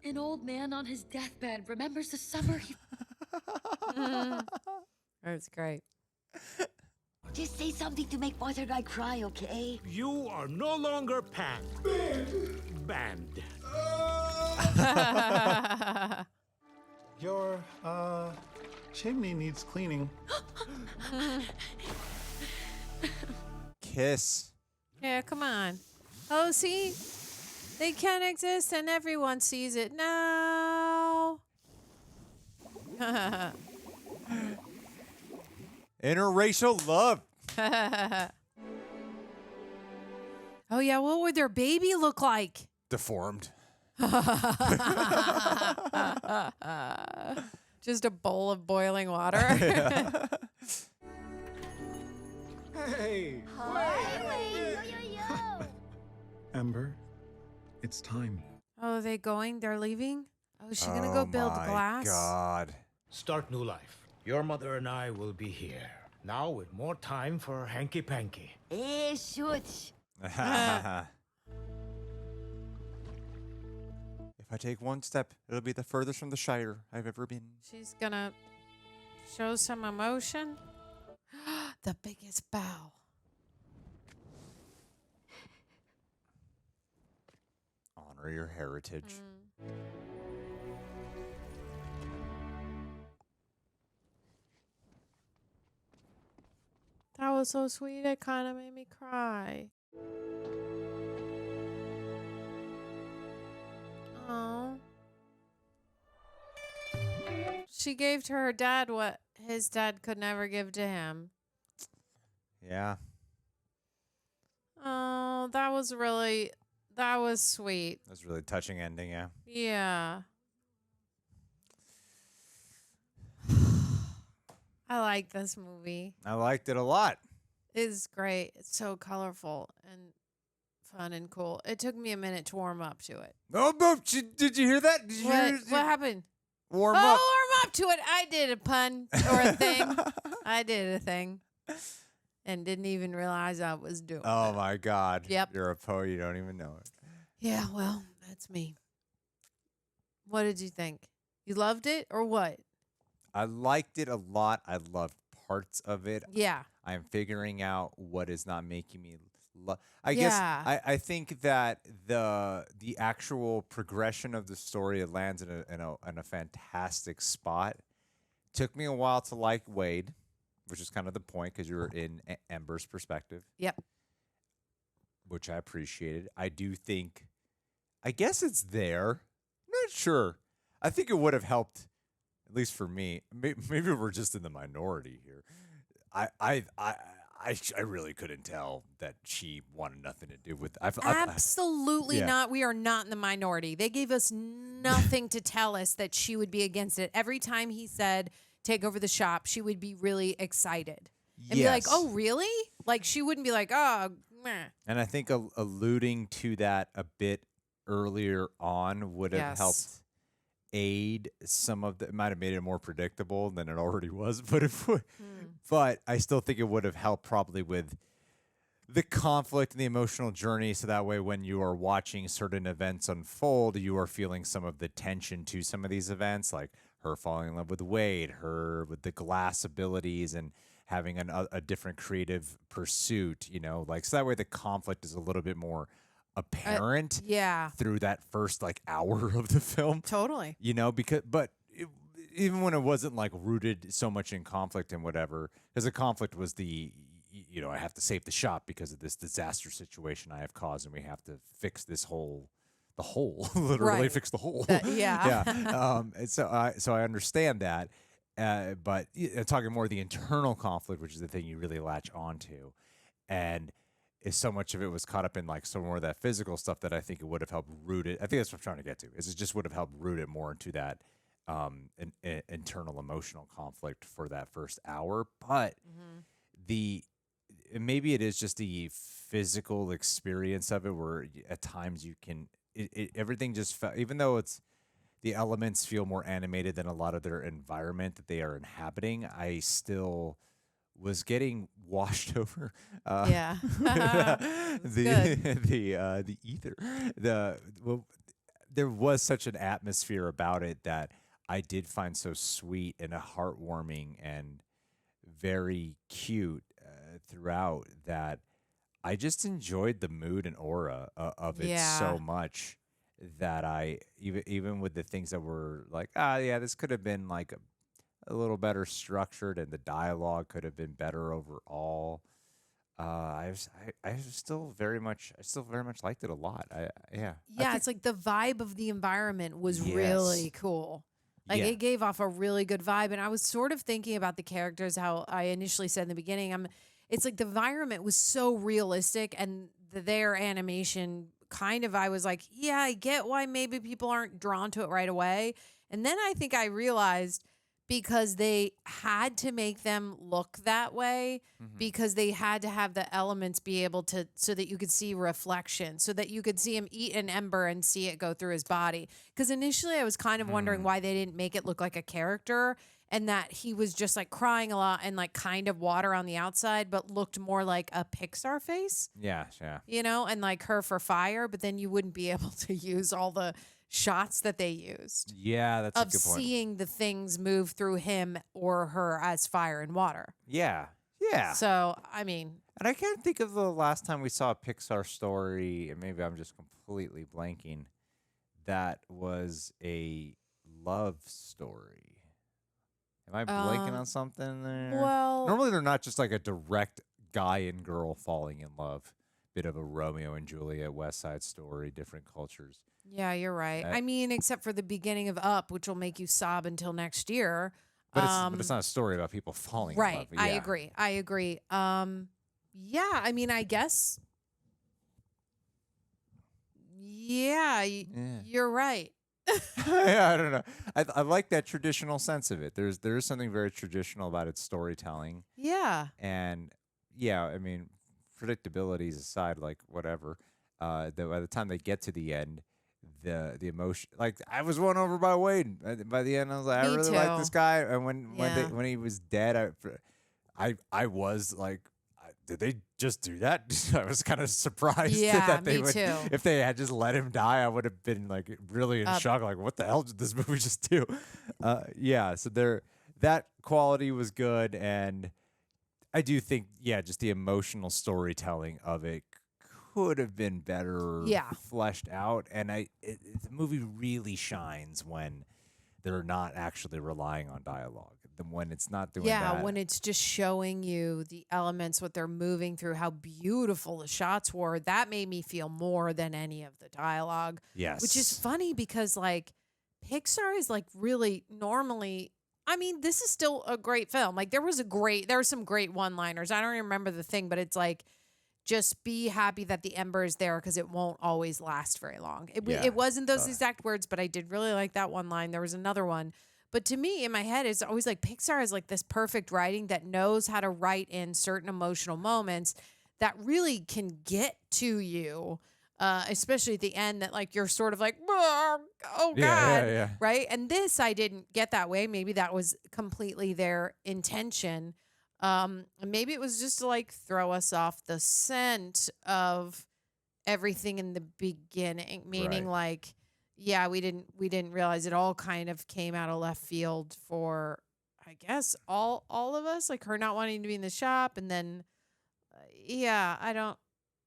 An old man on his deathbed remembers the summer he... That's great. Just say something to make Mother and I cry, okay? You are no longer Pan. Banned. Your, chimney needs cleaning. Kiss. Yeah, come on. Oh, see? They can exist and everyone sees it now. Interracial love. Oh, yeah, what would their baby look like? Deformed. Just a bowl of boiling water. Hey! Ember, it's time. Oh, are they going? They're leaving? Oh, is she going to go build glass? God. Start new life. Your mother and I will be here. Now with more time for hanky-panky. Shoot. If I take one step, it'll be the furthest from the Shire I've ever been. She's going to show some emotion. The biggest bow. Honor your heritage. That was so sweet. It kind of made me cry. Oh. She gave to her dad what his dad could never give to him. Yeah. Oh, that was sweet. That's a really touching ending, yeah. Yeah. I like this movie. I liked it a lot. It's great. It's so colorful and fun and cool. It took me a minute to warm up to it. Oh, did you hear that? Did you hear What happened? Warm up. Warm up to it. I did a pun or a thing. I did a thing. And didn't even realize I was doing Oh, my God. Yep. You're a poet. You don't even know it. Yeah, well, that's me. What did you think? You loved it or what? I liked it a lot. I loved parts of it. Yeah. I'm figuring out what is not making me I guess Yeah. I think that the actual progression of the story, it lands in a fantastic spot. Took me a while to like Wade, which is kind of the point because you're in Ember's perspective. Yep. Which I appreciated. I do think, I guess it's there. Not sure. I think it would have helped, at least for me. Maybe we're just in the minority here. I really couldn't tell that she wanted nothing to do with. Absolutely Yeah. not. We are not in the minority. They gave us nothing to tell us that she would be against it. Every time he said take over the shop, she would be really excited and be like, "Oh, really?" Like she wouldn't be like, "Oh, meh." And I think alluding to that a bit earlier on would have helped aid some of the. It might have made it more predictable than it already was, but but I still think it would have helped probably with the conflict and the emotional journey. So that way, when you are watching certain events unfold, you are feeling some of the tension to some of these events, like her falling in love with Wade, her with the glass abilities, and having a different creative pursuit. You know, like so that way the conflict is a little bit more apparent through that first like hour of the film. Totally. You know, even when it wasn't like rooted so much in conflict and whatever, because the conflict was I have to save the shop because of this disaster situation I have caused, and we have to fix the hole, literally fix the hole. And so I understand that, but talking more the internal conflict, which is the thing you really latch onto, and is so much of it was caught up in like some more of that physical stuff that I think it would have helped root it. I think that's what I'm trying to get to. Is it just would have helped root it more into that internal emotional conflict for that first hour, but maybe it is just the physical experience of it, where at times you can everything just even though it's the elements feel more animated than a lot of their environment that they are inhabiting, I still was getting washed over. The ether. There was such an atmosphere about it that I did find so sweet and heartwarming and very cute throughout, that I just enjoyed the mood and aura of it so much that I even with the things that were like, this could have been like a little better structured and the dialogue could have been better overall. I still very much liked it a lot. It's like the vibe of the environment was really cool. Like it gave off a really good vibe, and I was sort of thinking about the characters, how I initially said in the beginning. It's like the environment was so realistic, and their animation kind of, I was like, yeah, I get why maybe people aren't drawn to it right away. And then I think I realized because they had to make them look that way, because they had to have the elements be able to, so that you could see reflection, so that you could see him eat an ember and see it go through his body. Because initially I was kind of wondering why they didn't make it look like a character, and that he was just like crying a lot and like kind of water on the outside, but looked more like a Pixar face. Yeah. You know, and like her for fire, but then you wouldn't be able to use all the shots that they used. Yeah, that's a of good point. seeing the things move through him or her as fire and water. Yeah. So, I mean, and I can't think of the last time we saw a Pixar story, and maybe I'm just completely blanking, that was a love story. Am I blanking on something there? Well, normally they're not just like a direct guy and girl falling in love. Bit of a Romeo and Juliet, West Side Story, different cultures. Yeah, you're right. I mean, except for the beginning of Up, which will make you sob until next year. But it's not a story about people falling in love. Right. I agree. Yeah, I mean, I guess. Yeah, you're right. I don't know. I like that traditional sense of it. There is something very traditional about its storytelling. Yeah. And I mean, predictabilities aside, like whatever. By the time they get to the end, the emotion, like I was won over by Wade. By the end, I was like, I really like this guy. And when he was dead, I was like, did they just do that? I was kind of surprised that they would. Too. If they had just let him die, I would have been like really in shock. Like, what the hell did this movie just do? So that quality was good, and I do think, just the emotional storytelling of it could have been better Yeah. fleshed out. And the movie really shines when they're not actually relying on dialogue. When it's not doing that. Yeah, when it's just showing you the elements, what they're moving through, how beautiful the shots were, that made me feel more than any of the dialogue. Yes. Which is funny because, like, Pixar is, like, really normally, I mean, this is still a great film. Like, there were some great one-liners. I don't even remember the thing, but it's like, just be happy that the ember is there because it won't always last very long. It wasn't those exact words, but I did really like that one line. There was another one. But to me, in my head, it's always like Pixar is like this perfect writing that knows how to write in certain emotional moments that really can get to you, especially at the end that like you're sort of like, oh God, right? And this, I didn't get that way. Maybe that was completely their intention. Maybe it was just to like throw us off the scent of everything in the beginning, meaning like, yeah, we didn't realize it all kind of came out of left field for, I guess, all of us, like her not wanting to be in the shop. And then, I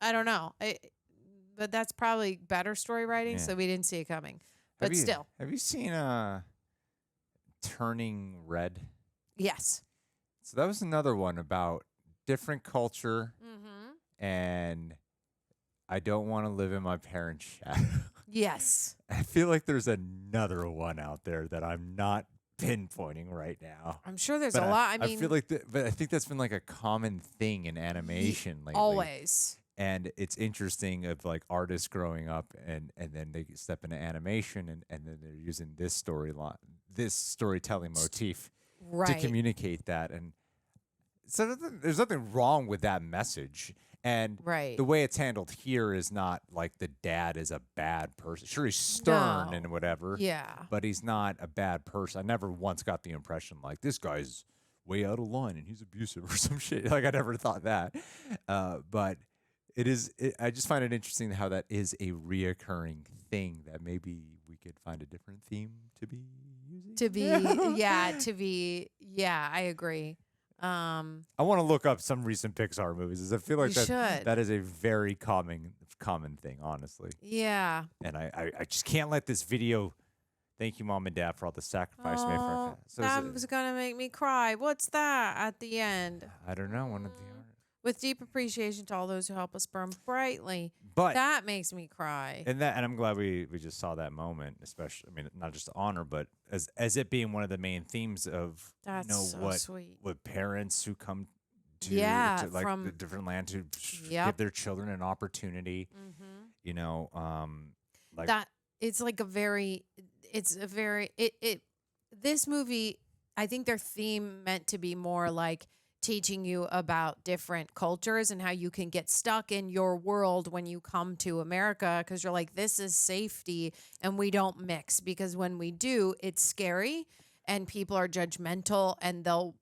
don't know. But that's probably better story writing. So we didn't see it coming, but still. Have you seen Turning Red? Yes. So that was another one about different culture. And I don't want to live in my parents' shadow. Yes. I feel like there's another one out there that I'm not pinpointing right now. I'm sure there's a lot. I mean, I feel like, but I think that's been like a common thing in animation lately. Always. And it's interesting of like artists growing up and then they step into animation and then they're using this storytelling motif to communicate that. And so there's nothing wrong with that message. And the way it's handled here is not like the dad is a bad person. Sure, he's stern and whatever. Yeah. But he's not a bad person. I never once got the impression like this guy's way out of line and he's abusive or some shit. Like I never thought that. But I just find it interesting how that is a reoccurring thing that maybe we could find a different theme to be using. I agree. I want to look up some recent Pixar movies. I feel like that is a very common thing, honestly. Yeah. And I just can't let this video. Thank you, Mom and Dad, for all the sacrifice made for our family. That was gonna make me cry. What's that at the end? I don't know. One of the with deep appreciation to all those who help us burn brightly. But that makes me cry. And I'm glad we just saw that moment, especially. I mean, not just honor, but as it being one of the main themes of what parents who come to like from the different land to give their children an opportunity. You know, like that. It's like this movie. I think their theme meant to be more like teaching you about different cultures and how you can get stuck in your world when you come to America because you're like, this is safety and we don't mix because when we do, it's scary and people are judgmental and they'll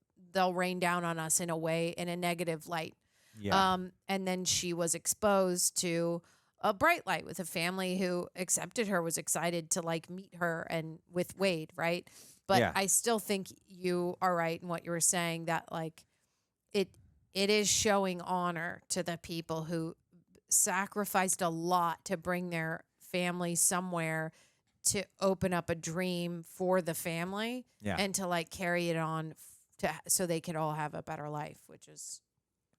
rain down on us in a negative light. Yeah. And then she was exposed to a bright light with a family who accepted her, was excited to like meet her and with Wade, right? But I still think you are right in what you were saying that like it is showing honor to the people who sacrificed a lot to bring their family somewhere to open up a dream for the family and to like carry it on so they could all have a better life, which is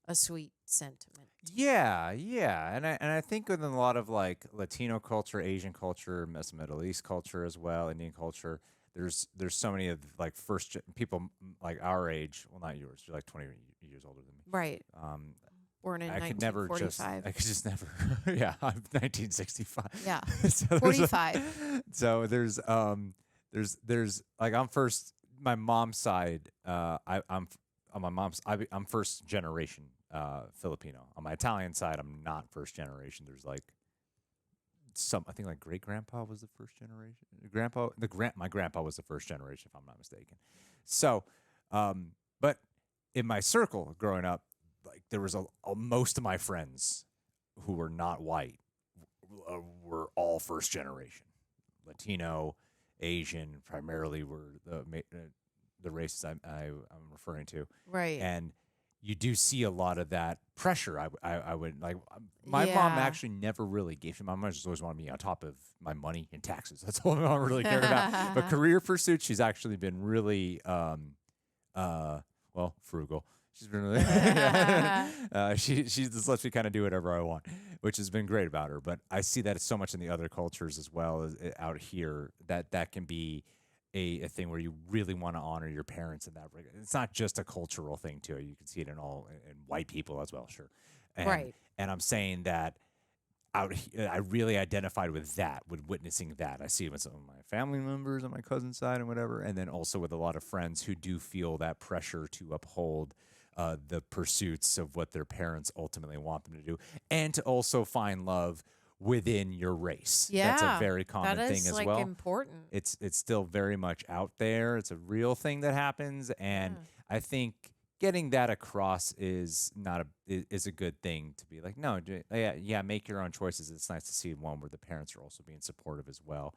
a sweet sentiment. Yeah. And I think within a lot of like Latino culture, Asian culture, Middle East culture as well, Indian culture, there's so many of like people like our age. Well, not yours. You're like 20 years older than me. Right. Born in 1945. I could just never. Yeah, I'm 1965. Yeah. So 45. So there's like I'm first. My mom's side. I'm on my mom's. I'm first generation Filipino. On my Italian side, I'm not first generation. There's like I think like great grandpa was the first generation. My grandpa was the first generation, if I'm not mistaken. So, but in my circle growing up, like there was most of my friends who were not white were all first generation, Latino, Asian, primarily were the races I'm referring to. Right. And you do see a lot of that pressure. I would like my mom actually never really gave me. My mom just always wanted me on top of my money and taxes. That's all my mom really cared about. But career pursuits, she's actually been really frugal. She's been really she just lets me kind of do whatever I want, which has been great about her. But I see that so much in the other cultures as well as out here that can be a thing where you really want to honor your parents in that regard. It's not just a cultural thing too. You can see it in white people as well, sure. And, and I'm saying that I really identified with that, with witnessing that. I see it with some of my family members on my cousin's side and whatever, and then also with a lot of friends who do feel that pressure to uphold the pursuits of what their parents ultimately want them to do, and to also find love within your race. Yeah, that's a very common that thing is, as like, well. important. It's still very much out there. It's a real thing that happens, and I think getting that across is a good thing to be like, no, make your own choices. It's nice to see one where the parents are also being supportive as well.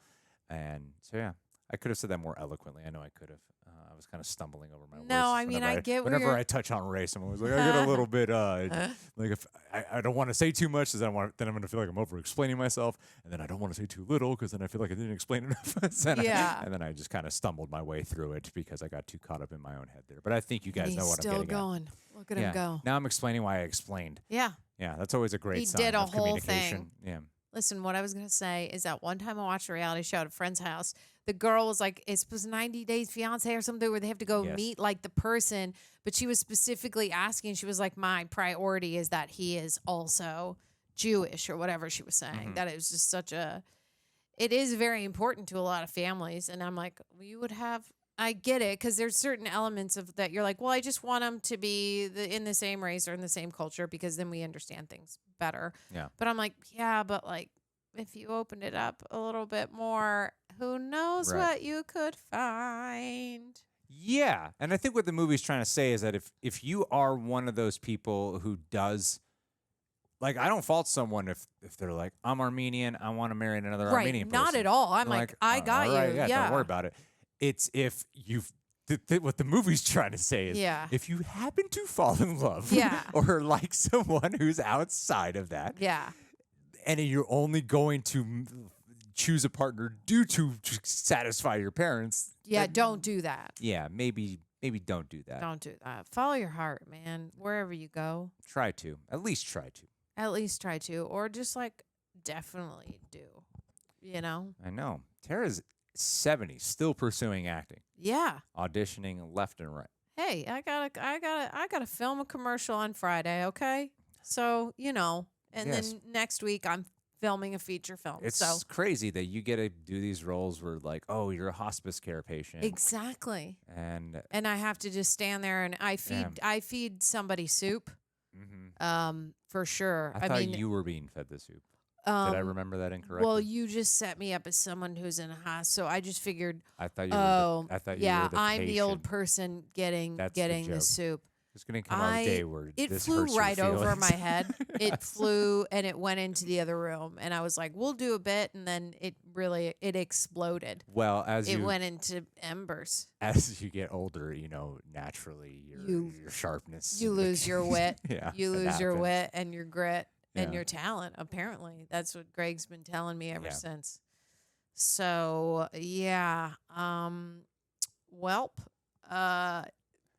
And so yeah, I could have said that more eloquently. I know I could have. I was kind of stumbling over my words. No, I mean, I get whenever I touch on race, I'm always like, I get a little bit like if I don't want to say too much, because then I'm going to feel like I'm over explaining myself, and then I don't want to say too little, because then I feel like I didn't explain enough. And then I just kind of stumbled my way through it because I got too caught up in my own head there. But I think you guys know what I'm getting going. at. Look at him go. Now I'm explaining why I explained. Yeah. Yeah, that's always a great sign did a of whole communication. thing. Yeah. Listen, what I was going to say is that one time I watched a reality show at a friend's house. The girl was like, it was 90 Days Fiance or something where they have to go meet like the person. But she was specifically asking, she was like, my priority is that he is also Jewish or whatever she was saying. That it was just it is very important to a lot of families. And I'm like, well, you would have, I get it, because there's certain elements of that you're like, well, I just want them to be in the same race or in the same culture, because then we understand things better. Yeah. But I'm like, yeah, but like, if you opened it up a little bit more, who knows what you could find. Yeah. And I think what the movie's trying to say is that if you are one of those people who does, like, I don't fault someone if they're like, I'm Armenian, I want to marry another Armenian person. Not at all. I'm like, I got you. Yeah, don't worry about it. It's if you've what the movie's trying to say is if you happen to fall in love or like someone who's outside of that, and you're only going to choose a partner due to satisfy your parents. Yeah, don't do that. Yeah, maybe don't do that. Don't do that. Follow your heart, man. Wherever you go. Try to. At least try to. At least try to. Or just like definitely do. You know? I know. Tara's 70, still pursuing acting. Yeah. Auditioning left and right. Hey, I gotta film a commercial on Friday, okay? So, you know. And then next week I'm filming a feature film. It's crazy that you get to do these roles where, like, oh, you're a hospice care patient. Exactly. And I have to just stand there and I feed somebody soup. For sure. I thought you were being fed the soup. Did I remember that incorrectly? Well, you just set me up as someone who's in a hospital, so I just figured. I thought you were. I'm the old person getting the soup. There's going to come a day where it this flew hurts your right over feelings. my head. It flew and it went into the other room, and I was like, "We'll do a bit," and then it exploded. Well, it went into embers. As you get older, you know, naturally your sharpness. You lose your wit. Yeah, you lose your happens. wit and your grit and Yeah. your talent. Apparently, that's what Greg's been telling me ever since. So yeah,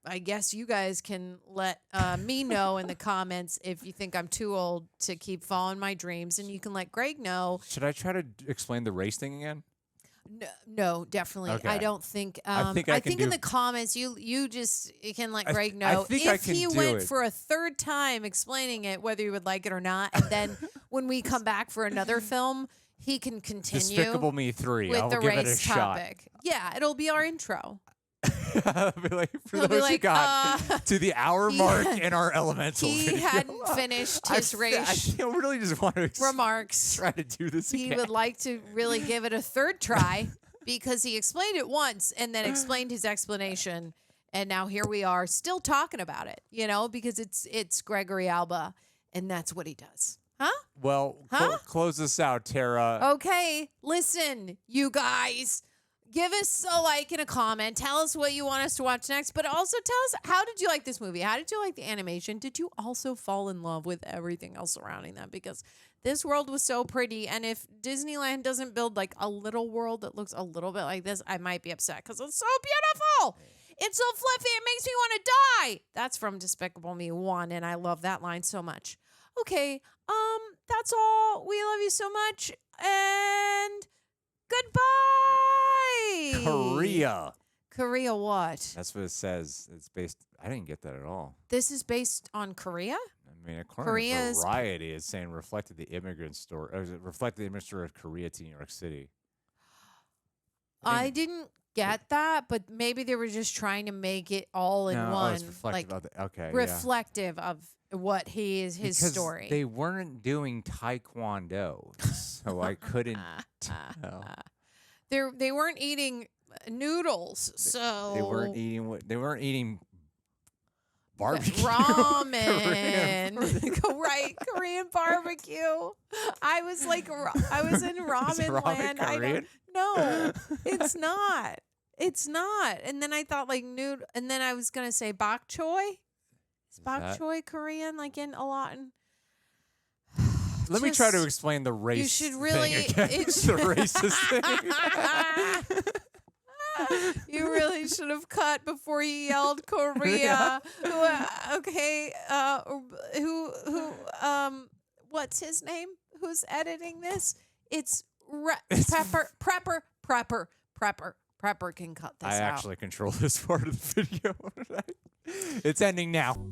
I guess you guys can let me know in the comments if you think I'm too old to keep following my dreams, and you can let Greg know. Should I try to explain the race thing again? No, definitely. Okay. I don't think. I think in the comments you can let Greg know I think I if can he do went it. for a third time explaining it, whether you would like it or not, and then when we come back for another film, he can continue. Despicable Me 3. with I'll the give it a race shot. topic. Yeah, it'll be our intro. I'll be like, for He'll be those who like, got to the hour mark in our elemental He video, hadn't finished his race I really just want to remarks. try to do this He again. would like to really give it a third try because he explained it once and then explained his explanation, and now here we are still talking about it. You know, because it's Gregory Alba, and that's what he does. Huh? Well, close this out, Tara. Okay, listen, you guys. Give us a like and a comment. Tell us what you want us to watch next. But also tell us, how did you like this movie? How did you like the animation? Did you also fall in love with everything else surrounding that? Because this world was so pretty. And if Disneyland doesn't build like a little world that looks a little bit like this, I might be upset because it's so beautiful. It's so fluffy. It makes me want to die. That's from Despicable Me 1. And I love that line so much. Okay. That's all. We love you so much. And goodbye. Korea what? That's what it says. It's based. I didn't get that at all. This is based on Korea? I mean, according to Variety, it's saying reflected the immigrant story. Reflected the immigrant story of Korea to New York City. I didn't get that, but maybe they were just trying to make it all in one. It's reflective of the, okay, reflective of what his story. They weren't doing taekwondo, so I couldn't tell. They weren't eating noodles, so they weren't eating barbecue. Ramen. Right, Korean barbecue. I was in ramen land. No, it's not. It's not. And then I thought like and then I was gonna say bok choy. Is bok choy Korean like in a lot? Let me try to explain the race. You should really. The racist thing. You really should have cut before you yelled Korea. Okay. What's his name? Who's editing this? It's Prepper can cut this out. I actually control this part of the video. It's ending now.